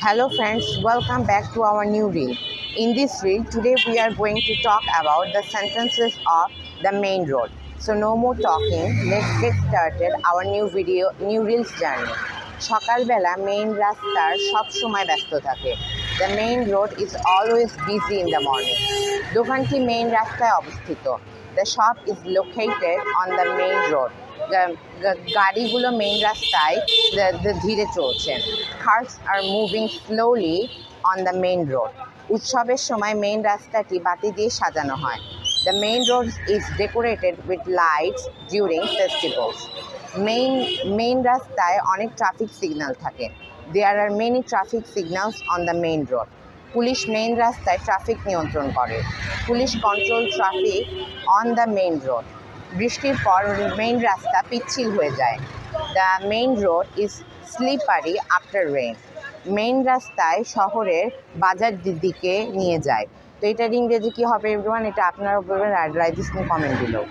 Hello friends, welcome back to our new reel. In this reel, today we are going to talk about the sentences of the main road. So no more talking, let's get started our new reels journey. সকালবেলা main রাস্তার সব সময় ব্যস্ত থাকে। The main road is always busy in the morning. দোকানটি main রাস্তায় অবস্থিত। The shop is located on the main road. গাড়িগুলো মেইন রাস্তায় ধীরে চলছে। Cars are moving slowly on the main road. উৎসবের সময় মেইন রাস্তাটি বাতি দিয়ে সাজানো হয়। The main road is decorated with lights during festivals. Main রাস্তায় অনেক ট্রাফিক সিগন্যাল থাকে। There are many traffic signals on the main road. Police main রাস্তায় ট্রাফিক নিয়ন্ত্রণ করে। Police control traffic on the main road. বৃষ্টির পর main রাস্তা পিচ্ছিল হয়ে যায়। The main road is slippery after rain. Main রাস্তায় শহরের বাজার দিকে নিয়ে যায়। তো এটার ইংরেজি কী হবে এভরিওয়ান, এটা আপনারা বলবেন আর রাইট দিস কমেন্ট দিলেও।